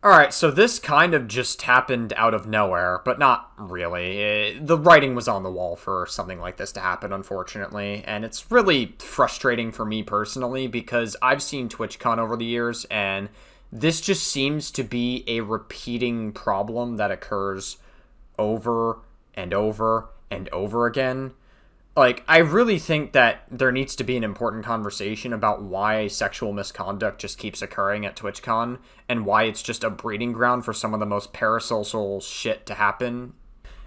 Alright, so this kind of just happened out of nowhere, but not really. The writing was on the wall for something like this to happen, unfortunately, and it's really frustrating for me personally because I've seen TwitchCon over the years, and this just seems to be a repeating problem that occurs over and over and over again. Like, I really think that there needs to be an important conversation about why sexual misconduct just keeps occurring at TwitchCon and why it's just a breeding ground for some of the most parasocial shit to happen.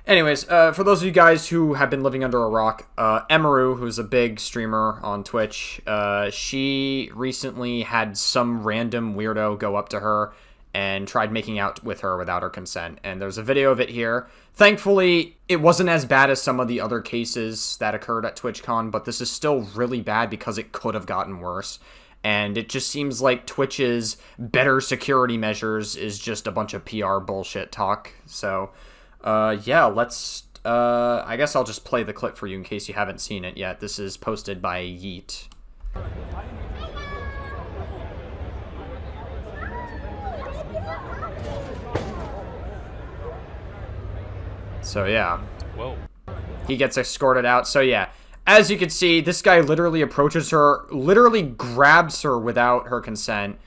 Anyways, for those of you guys who have been living under a rock, Emiru, who's a big streamer on Twitch, she recently had some random weirdo go up to her and tried making out with her without her consent. And there's a video of it here. Thankfully, it wasn't as bad as some of the other cases that occurred at TwitchCon, but this is still really bad because it could have gotten worse. And it just seems like Twitch's better security measures is just a bunch of PR bullshit talk. So, yeah, I guess I'll just play the clip for you in case you haven't seen it yet. This is posted by Yeet. So yeah, Whoa. He gets escorted out. So yeah, as you can see, this guy literally approaches her, literally grabs her without her consent,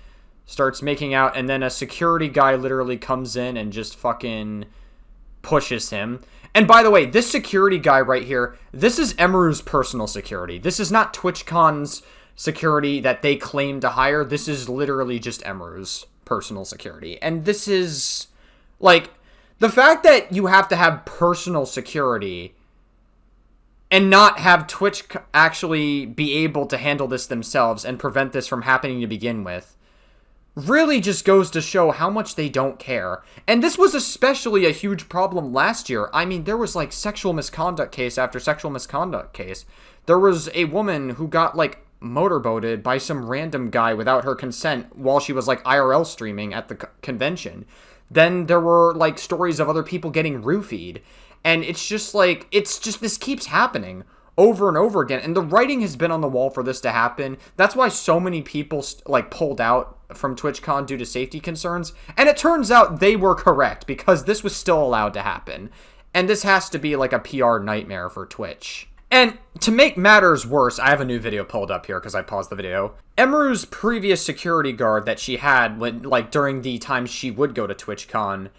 starts making out, and then a security guy literally comes in and just fucking pushes him. And by the way, this security guy right here, this is Emiru's personal security. This is not TwitchCon's security that they claim to hire. This is literally just Emiru's personal security. And this is, like, the fact that you have to have personal security and not have Twitch actually be able to handle this themselves and prevent this from happening to begin with really just goes to show how much they don't care. And this was especially a huge problem last year. I mean, there was like sexual misconduct case after sexual misconduct case. There was a woman who got like motorboated by some random guy without her consent while she was like IRL streaming at the convention. Then there were, like, stories of other people getting roofied. And it's just, like, this keeps happening over and over again. And the writing has been on the wall for this to happen. That's why so many people, like, pulled out from TwitchCon due to safety concerns. And it turns out they were correct, because this was still allowed to happen. And this has to be, like, a PR nightmare for Twitch. And to make matters worse, I have a new video pulled up here because I paused the video. Emiru's previous security guard that she had when, like, during the times she would go to TwitchCon,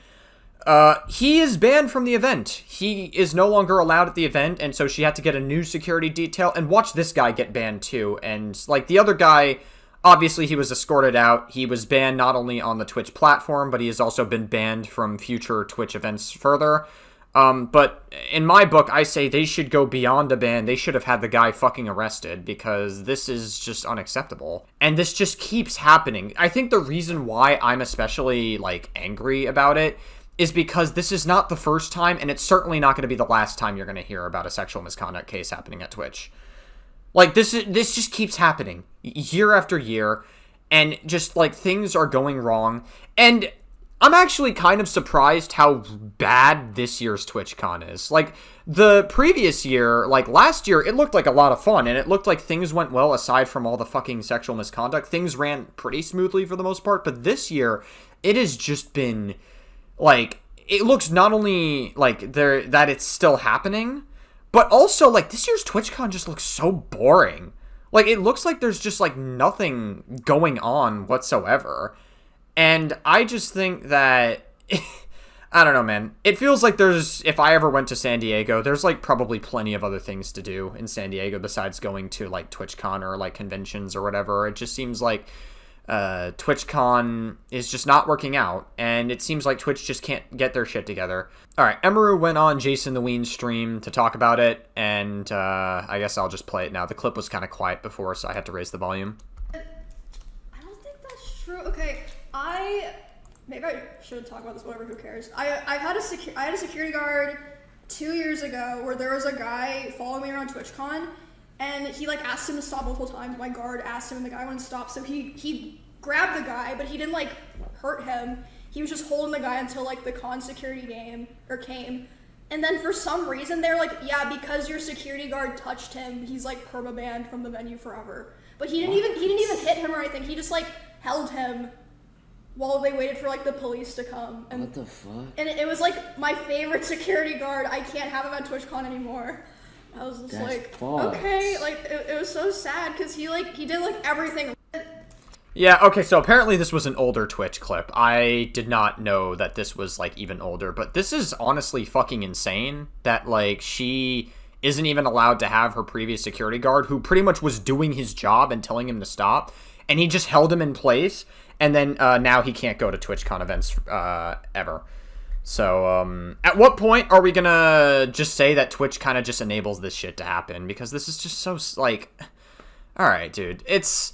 he is banned from the event. He is no longer allowed at the event, and so she had to get a new security detail. And watch this guy get banned too. And, like, the other guy, obviously he was escorted out. He was banned not only on the Twitch platform, but he has also been banned from future Twitch events further. But in my book, I say they should go beyond a ban. They should have had the guy fucking arrested because this is just unacceptable. And this just keeps happening. I think the reason why I'm especially, like, angry about it is because this is not the first time, and it's certainly not going to be the last time you're going to hear about a sexual misconduct case happening at Twitch. Like, this just keeps happening year after year, and just, like, things are going wrong. And I'm actually kind of surprised how bad this year's TwitchCon is. Like, the previous year, like last year, it looked like a lot of fun, and it looked like things went well aside from all the fucking sexual misconduct. Things ran pretty smoothly for the most part, but this year, it has just been, like, it looks not only like that it's still happening, but also, like, this year's TwitchCon just looks so boring. Like, it looks like there's just, like, nothing going on whatsoever. And I just think that, I don't know, man. It feels like if I ever went to San Diego, there's, like, probably plenty of other things to do in San Diego besides going to, like, TwitchCon or, like, conventions or whatever. It just seems like TwitchCon is just not working out, and it seems like Twitch just can't get their shit together. Alright, Emiru went on Jason the Ween's stream to talk about it, and I guess I'll just play it now. The clip was kind of quiet before, so I had to raise the volume. I don't think that's true. Okay. Maybe I should talk about this, whatever, who cares. I had a security guard 2 years ago where there was a guy following me around TwitchCon, and he, like, asked him to stop multiple times. My guard asked him and the guy wouldn't stop, so he grabbed the guy, but he didn't, like, hurt him. He was just holding the guy until, like, the con security came. And then for some reason they're like, yeah, because your security guard touched him, he's, like, perma-banned from the venue forever. But he didn't even hit him or anything. He just, like, held him while they waited for like the police to come. And, what the fuck? And it was like my favorite security guard. I can't have him at TwitchCon anymore. I was just That's fucked. okay, like it was so sad because he did like everything. Yeah, okay, so apparently this was an older Twitch clip. I did not know that this was, like, even older, but this is honestly fucking insane that, like, she isn't even allowed to have her previous security guard, who pretty much was doing his job and telling him to stop, and he just held him in place, and then now he can't go to TwitchCon events ever. So, at what point are we gonna just say that Twitch kind of just enables this shit to happen? Because this is just so, like... Alright, dude, it's...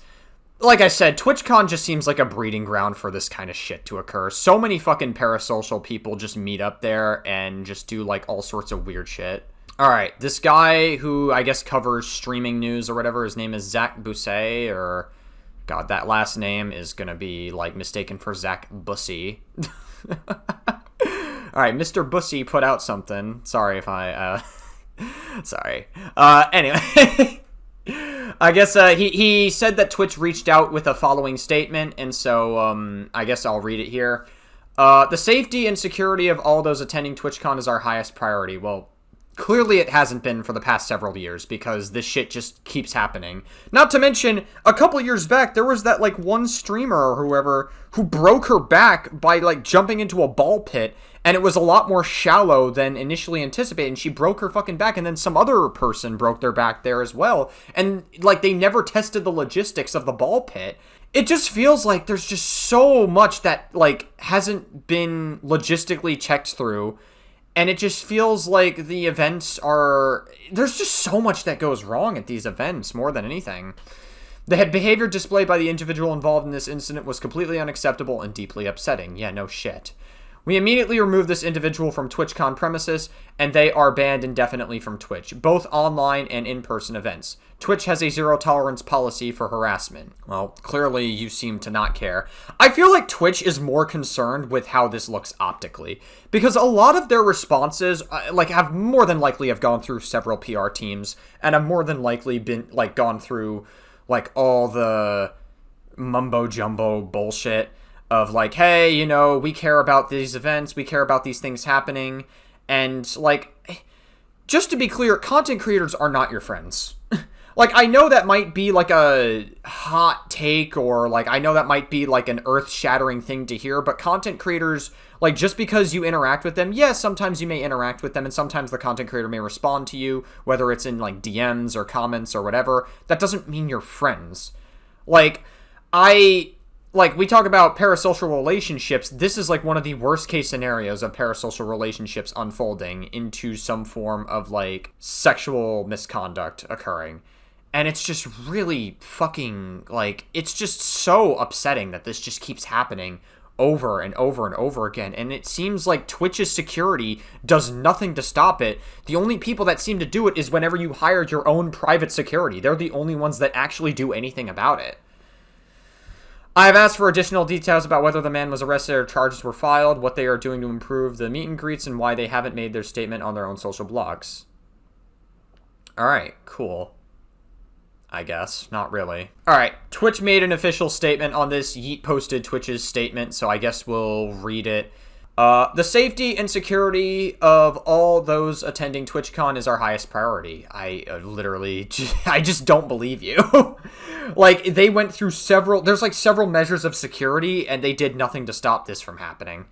Like I said, TwitchCon just seems like a breeding ground for this kind of shit to occur. So many fucking parasocial people just meet up there and just do, like, all sorts of weird shit. Alright, this guy who, I guess, covers streaming news or whatever, his name is Zach Bousset, or... God, that last name is gonna be, like, mistaken for Zach Bussy. Alright, Mr. Bussy put out something. Sorry if I, Sorry. Anyway... I guess he said that Twitch reached out with a following statement, and so I guess I'll read it here. The safety and security of all those attending TwitchCon is our highest priority. Well, clearly it hasn't been for the past several years, because this shit just keeps happening. Not to mention, a couple years back, there was that, like, one streamer or whoever who broke her back by, like, jumping into a ball pit, and it was a lot more shallow than initially anticipated, and she broke her fucking back, and then some other person broke their back there as well, and, like, they never tested the logistics of the ball pit. It just feels like there's just so much that, like, hasn't been logistically checked through, and it just feels like the events are... There's just so much that goes wrong at these events, more than anything. The behavior displayed by the individual involved in this incident was completely unacceptable and deeply upsetting. Yeah, no shit. We immediately removed this individual from TwitchCon premises, and they are banned indefinitely from Twitch, both online and in-person events. Twitch has a zero-tolerance policy for harassment. Well, clearly you seem to not care. I feel like Twitch is more concerned with how this looks optically, because a lot of their responses, like, have more than likely have gone through several PR teams, and have more than likely been, like, gone through, like, all the mumbo-jumbo bullshit of, like, hey, you know, we care about these events, we care about these things happening, and, like, just to be clear, content creators are not your friends. Like, I know that might be, like, a hot take, or, like, I know that might be, like, an earth-shattering thing to hear, but content creators, like, just because you interact with them, yes, sometimes you may interact with them, and sometimes the content creator may respond to you, whether it's in, like, DMs or comments or whatever. That doesn't mean you're friends. Like, we talk about parasocial relationships. This is, like, one of the worst case scenarios of parasocial relationships unfolding into some form of, like, sexual misconduct occurring. And it's just really fucking, like, it's just so upsetting that this just keeps happening over and over and over again. And it seems like Twitch's security does nothing to stop it. The only people that seem to do it is whenever you hire your own private security. They're the only ones that actually do anything about it. I have asked for additional details about whether the man was arrested or charges were filed, what they are doing to improve the meet and greets, and why they haven't made their statement on their own social blogs. Alright, cool. I guess. Not really. Alright, Twitch made an official statement on this. Yeet posted Twitch's statement, so I guess we'll read it. The safety and security of all those attending TwitchCon is our highest priority. I literally, I just don't believe you. Like, they went through there's like several measures of security, and they did nothing to stop this from happening.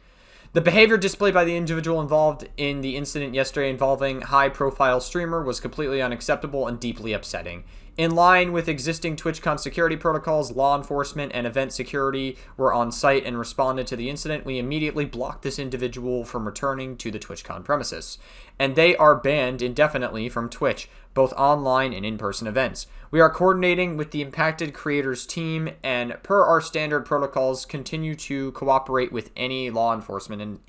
The behavior displayed by the individual involved in the incident yesterday involving high-profile streamer was completely unacceptable and deeply upsetting. In line with existing TwitchCon security protocols, law enforcement and event security were on site and responded to the incident. We immediately blocked this individual from returning to the TwitchCon premises, and they are banned indefinitely from Twitch, both online and in-person events. We are coordinating with the impacted creators team, and per our standard protocols, continue to cooperate with any law enforcement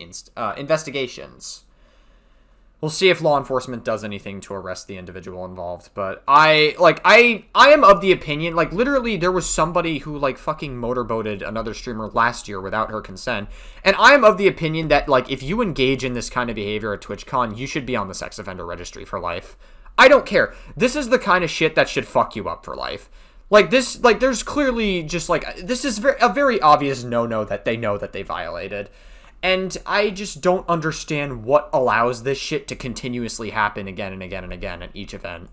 investigations. We'll see if law enforcement does anything to arrest the individual involved, but I am of the opinion, like, literally there was somebody who, like, fucking motorboated another streamer last year without her consent, and I am of the opinion that, like, if you engage in this kind of behavior at TwitchCon, you should be on the sex offender registry for life. I don't care. This is the kind of shit that should fuck you up for life. Like, this, like, there's clearly just, like, this is a very obvious no-no that they know that they violated. And I just don't understand what allows this shit to continuously happen again and again and again at each event.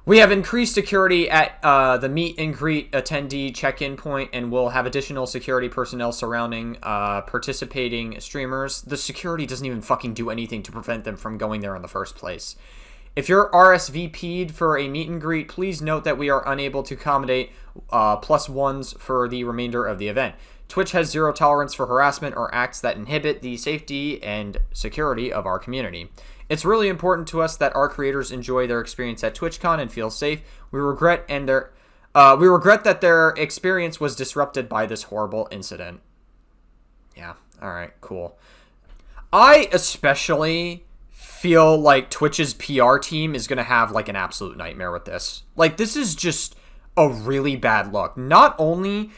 We have increased security at the meet and greet attendee check-in point, and we'll have additional security personnel surrounding participating streamers. The security doesn't even fucking do anything to prevent them from going there in the first place. If you're RSVP'd for a meet and greet, please note that we are unable to accommodate +1s for the remainder of the event. Twitch has zero tolerance for harassment or acts that inhibit the safety and security of our community. It's really important to us that our creators enjoy their experience at TwitchCon and feel safe. We regret that their experience was disrupted by this horrible incident. Yeah, alright, cool. I especially feel like Twitch's PR team is going to have, like, an absolute nightmare with this. Like, this is just a really bad look. Not only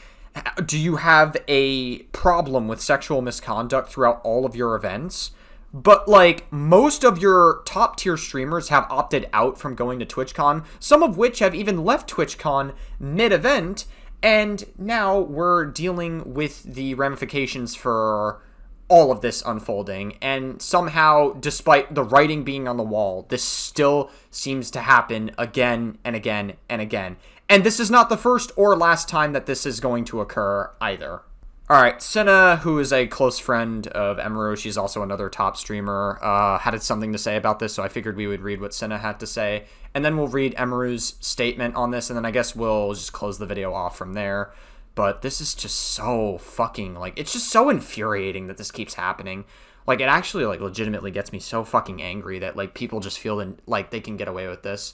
do you have a problem with sexual misconduct throughout all of your events, but, like, most of your top-tier streamers have opted out from going to TwitchCon, some of which have even left TwitchCon mid-event, and now we're dealing with the ramifications for all of this unfolding, and somehow, despite the writing being on the wall, this still seems to happen again and again and again. And this is not the first or last time that this is going to occur either. Alright, Senna, who is a close friend of Emiru, she's also another top streamer, had something to say about this, so I figured we would read what Senna had to say, and then we'll read Emiru's statement on this, and then I guess we'll just close the video off from there. But this is just so fucking, like, it's just so infuriating that this keeps happening. Like, it actually, like, legitimately gets me so fucking angry that, like, people just feel like they can get away with this.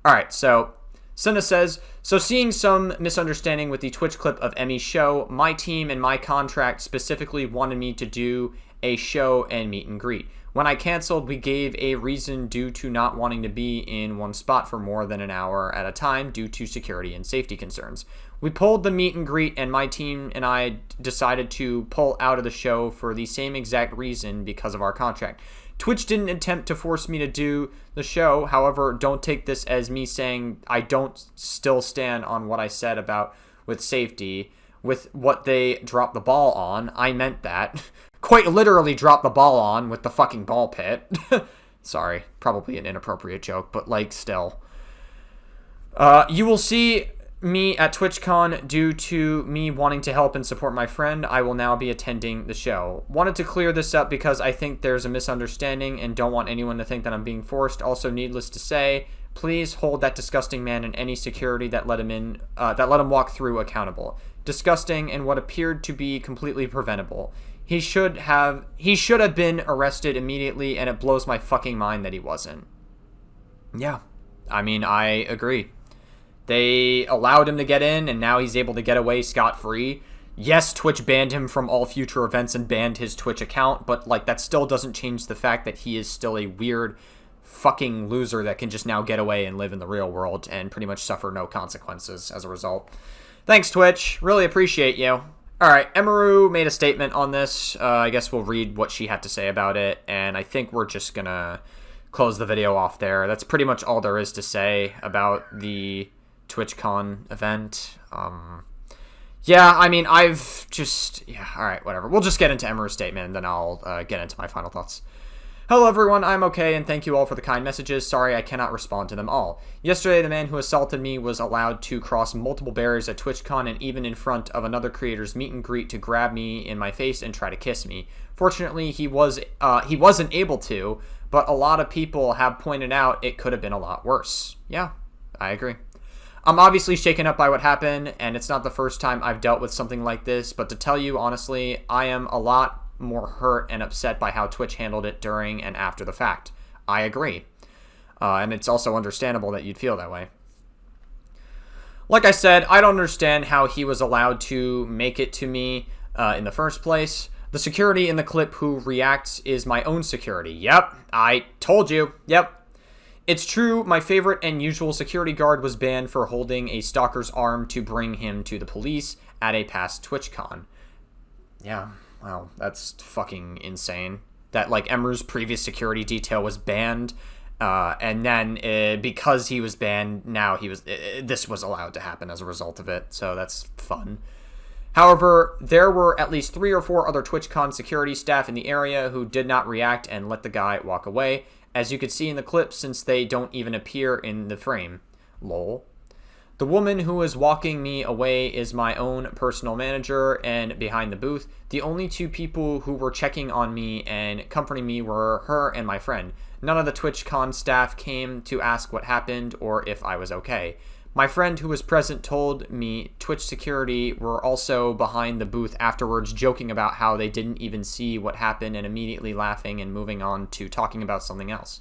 Alright, so Senna says, so seeing some misunderstanding with the Twitch clip of Emmy's show, my team and my contract specifically wanted me to do a show and meet and greet. When I canceled, we gave a reason due to not wanting to be in one spot for more than an hour at a time due to security and safety concerns. We pulled the meet and greet, and my team and I decided to pull out of the show for the same exact reason because of our contract. Twitch didn't attempt to force me to do the show. However, don't take this as me saying I don't still stand on what I said about with safety, with what they dropped the ball on. I meant that. Quite literally dropped the ball on with the fucking ball pit. Sorry, probably an inappropriate joke, but, like, still. You will see me at TwitchCon due to me wanting to help and support my friend. I will now be attending the show. Wanted to clear this up because I think there's a misunderstanding and don't want anyone to think that I'm being forced. Also, needless to say, please hold that disgusting man and any security that let him walk through accountable. Disgusting and what appeared to be completely preventable. He should have been arrested immediately, and it blows my fucking mind that he wasn't. Yeah, I mean, I agree. They allowed him to get in, and now he's able to get away scot-free. Yes, Twitch banned him from all future events and banned his Twitch account, but, like, that still doesn't change the fact that he is still a weird fucking loser that can just now get away and live in the real world and pretty much suffer no consequences as a result. Thanks, Twitch. Really appreciate you. Alright, Emiru made a statement on this. I guess we'll read what she had to say about it, and I think we're just gonna close the video off there. That's pretty much all there is to say about the TwitchCon event. Yeah, I mean, alright, whatever. We'll just get into Emiru's statement, and then I'll get into my final thoughts. Hello everyone, I'm okay, and thank you all for the kind messages. Sorry I cannot respond to them all. Yesterday, the man who assaulted me was allowed to cross multiple barriers at TwitchCon and even in front of another creator's meet and greet to grab me in my face and try to kiss me. Fortunately, he wasn't able to, but a lot of people have pointed out it could have been a lot worse. Yeah, I agree. I'm obviously shaken up by what happened, and it's not the first time I've dealt with something like this, but to tell you honestly, I am a lot more hurt and upset by how Twitch handled it during and after the fact. I agree. And it's also understandable that you'd feel that way. Like I said, I don't understand how he was allowed to make it to me in the first place. The security in the clip who reacts is my own security. Yep, I told you. Yep. It's true, my favorite and usual security guard was banned for holding a stalker's arm to bring him to the police at a past TwitchCon. Yeah. Wow, that's fucking insane. That, like, Emiru's previous security detail was banned And then because he was banned, now this was allowed to happen as a result of it. So that's fun. However, there were at least 3 or 4 other TwitchCon security staff in the area who did not react and let the guy walk away, as you could see in the clip since they don't even appear in the frame. Lol. The woman who is walking me away is my own personal manager, and behind the booth, the only 2 people who were checking on me and comforting me were her and my friend. None of the TwitchCon staff came to ask what happened or if I was okay. My friend who was present told me Twitch security were also behind the booth afterwards, joking about how they didn't even see what happened and immediately laughing and moving on to talking about something else.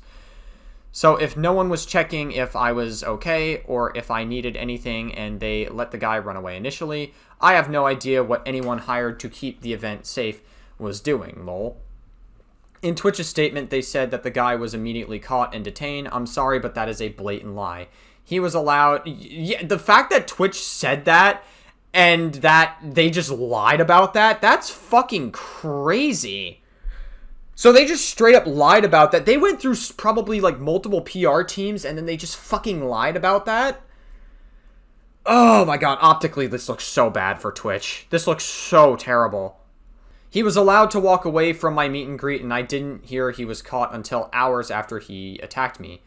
So if no one was checking if I was okay or if I needed anything and they let the guy run away initially, I have no idea what anyone hired to keep the event safe was doing, lol. In Twitch's statement, they said that the guy was immediately caught and detained. I'm sorry, but that is a blatant lie. He was allowed... Yeah, the fact that Twitch said that and that they just lied about that, that's fucking crazy. So they just straight up lied about that. They went through probably like multiple PR teams and then they just fucking lied about that. Oh my god, optically this looks so bad for Twitch. This looks so terrible. He was allowed to walk away from my meet and greet and I didn't hear he was caught until hours after he attacked me.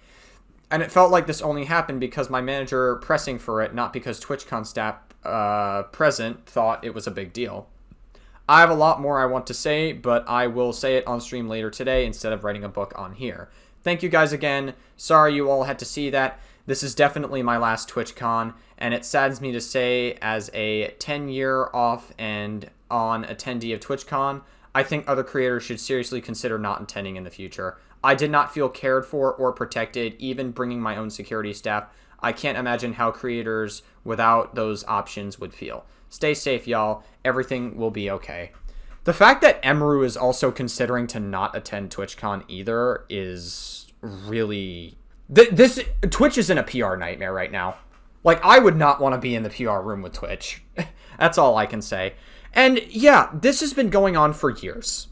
And it felt like this only happened because my manager pressing for it, not because TwitchCon staff present thought it was a big deal. I have a lot more I want to say, but I will say it on stream later today instead of writing a book on here. Thank you guys again. Sorry you all had to see that. This is definitely my last TwitchCon, and it saddens me to say, as a 10-year off and on attendee of TwitchCon, I think other creators should seriously consider not attending in the future. I did not feel cared for or protected, even bringing my own security staff. I can't imagine how creators without those options would feel. Stay safe, y'all. Everything will be okay. The fact that Emiru is also considering to not attend TwitchCon either is really... Twitch is in a PR nightmare right now. Like, I would not want to be in the PR room with Twitch. That's all I can say. And yeah, this has been going on for years.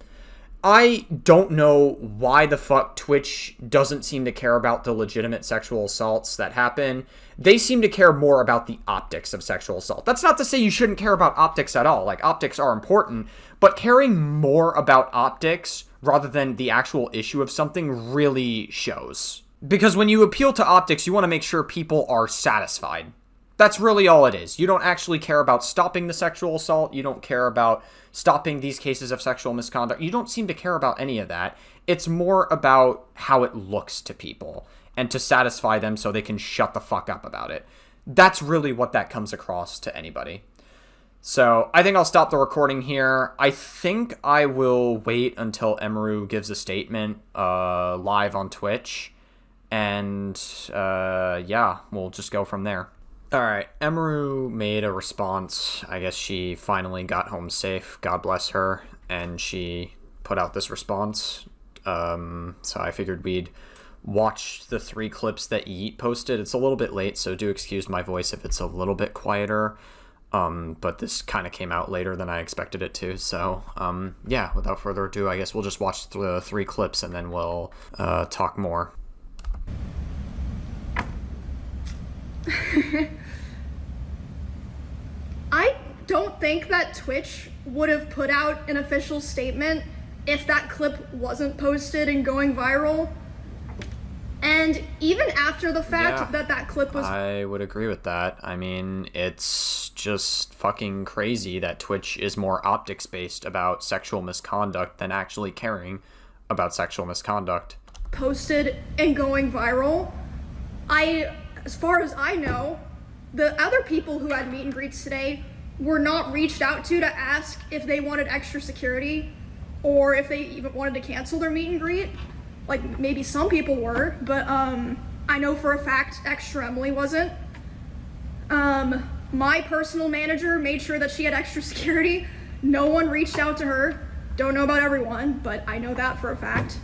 I don't know why the fuck Twitch doesn't seem to care about the legitimate sexual assaults that happen. They seem to care more about the optics of sexual assault. That's not to say you shouldn't care about optics at all. Like, optics are important, but caring more about optics rather than the actual issue of something really shows. Because when you appeal to optics, you want to make sure people are satisfied. That's really all it is. You don't actually care about stopping the sexual assault. You don't care about stopping these cases of sexual misconduct. You don't seem to care about any of that. It's more about how it looks to people and to satisfy them so they can shut the fuck up about it. That's really what that comes across to anybody. So I think I'll stop the recording here. I think I will wait until Emiru gives a statement live on Twitch. And yeah, we'll just go from there. Alright, Emiru made a response. I guess she finally got home safe, God bless her, and she put out this response. So I figured we'd watch the 3 clips that Yeet posted. It's a little bit late, so do excuse my voice if it's a little bit quieter. But this kind of came out later than I expected it to, so yeah, without further ado, I guess we'll just watch the 3 clips and then we'll talk more. I don't think that Twitch would have put out an official statement if that clip wasn't posted and going viral. And even after the fact that clip was... I would agree with that. I mean, it's just fucking crazy that Twitch is more optics-based about sexual misconduct than actually caring about sexual misconduct. Posted and going viral. As far as I know, the other people who had meet and greets today were not reached out to ask if they wanted extra security or if they even wanted to cancel their meet and greet. Like, maybe some people were, but I know for a fact Extra Emily wasn't. My personal manager made sure that she had extra security. No one reached out to her. Don't know about everyone, but I know that for a fact.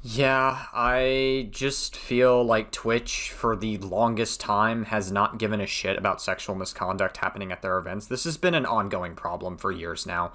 Yeah, I just feel like Twitch, for the longest time, has not given a shit about sexual misconduct happening at their events. This has been an ongoing problem for years now.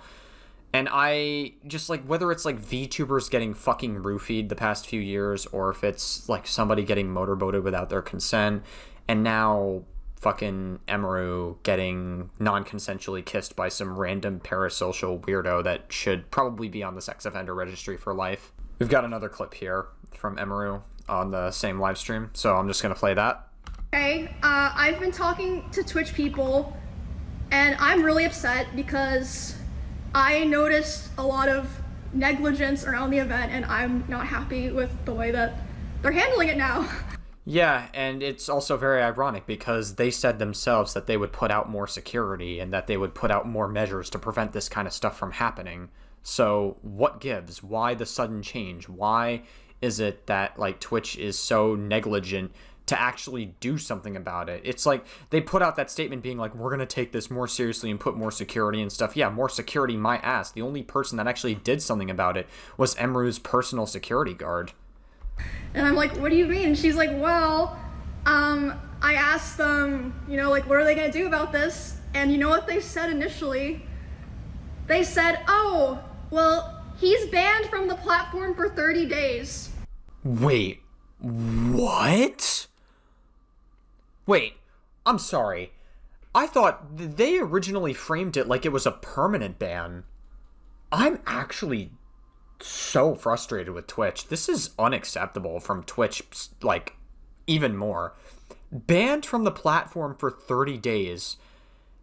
And I just, like, whether it's, like, VTubers getting fucking roofied the past few years, or if it's, like, somebody getting motorboated without their consent, and now fucking Emiru getting non-consensually kissed by some random parasocial weirdo that should probably be on the sex offender registry for life. We've got another clip here from Emiru on the same live stream, so I'm just gonna play that. Okay, I've been talking to Twitch people, and I'm really upset because I noticed a lot of negligence around the event, and I'm not happy with the way that they're handling it now. Yeah, and it's also very ironic because they said themselves that they would put out more security and that they would put out more measures to prevent this kind of stuff from happening. So what gives? Why the sudden change? Why is it that, like, Twitch is so negligent to actually do something about it? It's like they put out that statement being like, we're gonna take this more seriously and put more security and stuff. Yeah, more security, my ass. The only person that actually did something about it was Emiru's personal security guard. And I'm like, what do you mean? And she's like, well, I asked them, you know, like, what are they gonna do about this? And you know what they said initially? They said, oh, well, he's banned from the platform for 30 days. Wait, what? Wait, I'm sorry. I thought they originally framed it like it was a permanent ban. I'm actually so frustrated with Twitch. This is unacceptable from Twitch, like, even more. Banned from the platform for 30 days.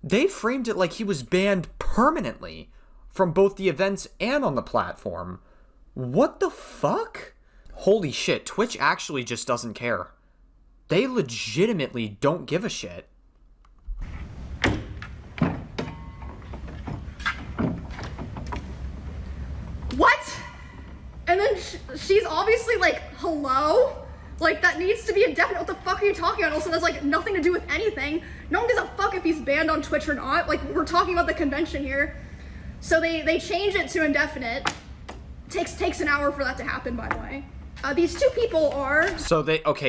They framed it like he was banned permanently from both the events and on the platform. What the fuck? Holy shit, Twitch actually just doesn't care. They legitimately don't give a shit. What? And then she's obviously like, hello? Like, that needs to be indefinite. What the fuck are you talking about? Also, that's like nothing to do with anything. No one gives a fuck if he's banned on Twitch or not. Like, we're talking about the convention here. So they change it to indefinite. Takes an hour for that to happen, by the way. These two people are... So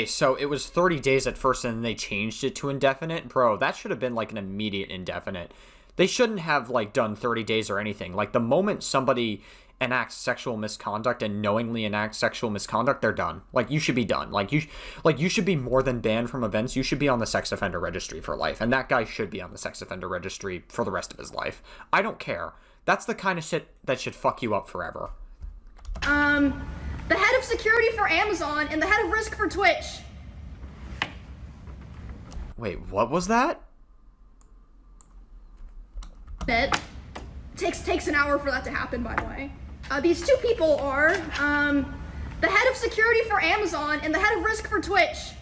so it was 30 days at first and then they changed it to indefinite? Bro, that should have been like an immediate indefinite. They shouldn't have, like, done 30 days or anything. Like, the moment somebody enacts sexual misconduct and knowingly enacts sexual misconduct, they're done. Like, you should be done. Like, you should be more than banned from events. You should be on the sex offender registry for life. And that guy should be on the sex offender registry for the rest of his life. I don't care. That's the kind of shit that should fuck you up forever. The head of security for Amazon and the head of risk for Twitch. Wait, what was that? It takes an hour for that to happen, by the way. These two people are the head of security for Amazon and the head of risk for Twitch.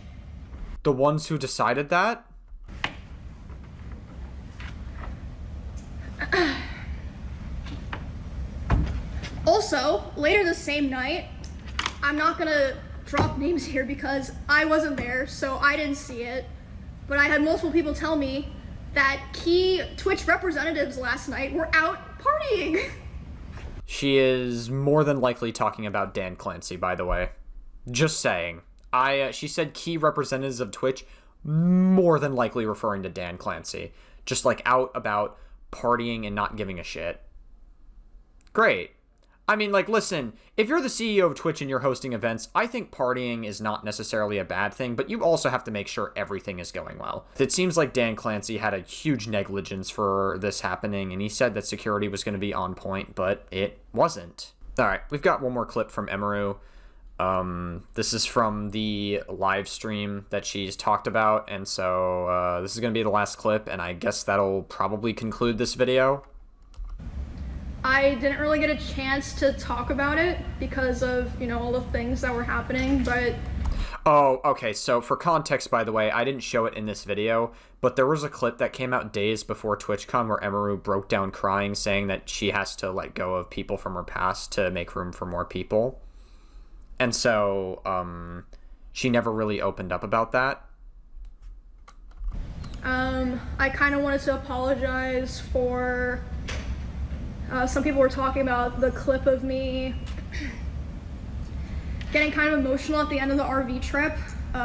The ones who decided that? Also, later the same night, I'm not gonna drop names here because I wasn't there, so I didn't see it, but I had multiple people tell me that key Twitch representatives last night were out partying. She is more than likely talking about Dan Clancy, by the way. Just saying. She said key representatives of Twitch, more than likely referring to Dan Clancy. Just, like, out about partying and not giving a shit. Great. I mean, like, listen, if you're the CEO of Twitch and you're hosting events, I think partying is not necessarily a bad thing, but you also have to make sure everything is going well. It seems like Dan Clancy had a huge negligence for this happening, and he said that security was going to be on point, but it wasn't. Alright, we've got one more clip from Emiru. This is from the live stream that she's talked about, and so this is going to be the last clip, and I guess that'll probably conclude this video. I didn't really get a chance to talk about it because of, you know, all the things that were happening, but... Oh, okay, so for context, by the way, I didn't show it in this video, but there was a clip that came out days before TwitchCon where Emiru broke down crying, saying that she has to let go of people from her past to make room for more people. And so, she never really opened up about that. I kind of wanted to apologize for... some people were talking about the clip of me getting kind of emotional at the end of the RV trip.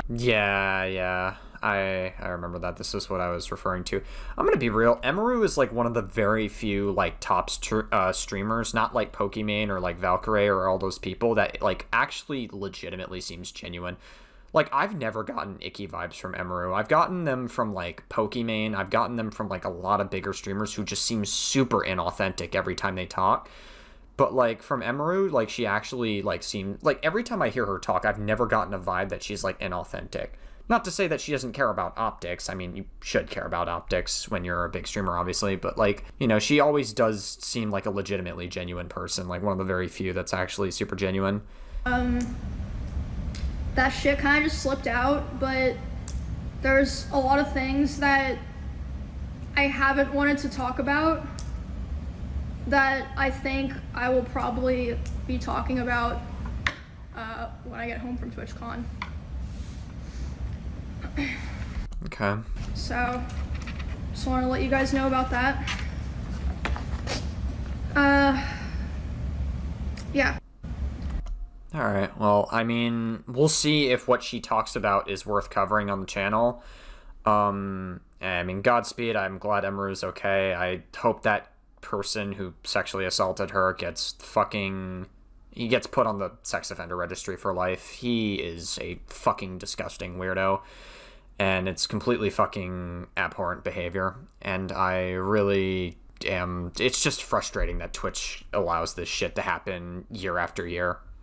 Yeah. I remember that. This is what I was referring to. I'm gonna be real. Emiru is like one of the very few like top streamers, not like Pokimane or like Valkyrae or all those people that like actually legitimately seems genuine. Like, I've never gotten icky vibes from Emiru. I've gotten them from, like, Pokimane. I've gotten them from, like, a lot of bigger streamers who just seem super inauthentic every time they talk. But, like, from Emiru, like, she actually, like, seemed... Like, every time I hear her talk, I've never gotten a vibe that she's, like, inauthentic. Not to say that she doesn't care about optics. I mean, you should care about optics when you're a big streamer, obviously. But, like, you know, she always does seem like a legitimately genuine person. Like, one of the very few that's actually super genuine. That shit kind of just slipped out, but there's a lot of things that I haven't wanted to talk about that I think I will probably be talking about when I get home from TwitchCon. Okay. So, just want to let you guys know about that. Yeah. Alright, well, I mean, we'll see if what she talks about is worth covering on the channel. I mean, Godspeed, I'm glad Emiru's okay. I hope that person who sexually assaulted her gets he gets put on the sex offender registry for life. He is a fucking disgusting weirdo. And it's completely fucking abhorrent behavior. And I really am... It's just frustrating that Twitch allows this shit to happen year after year.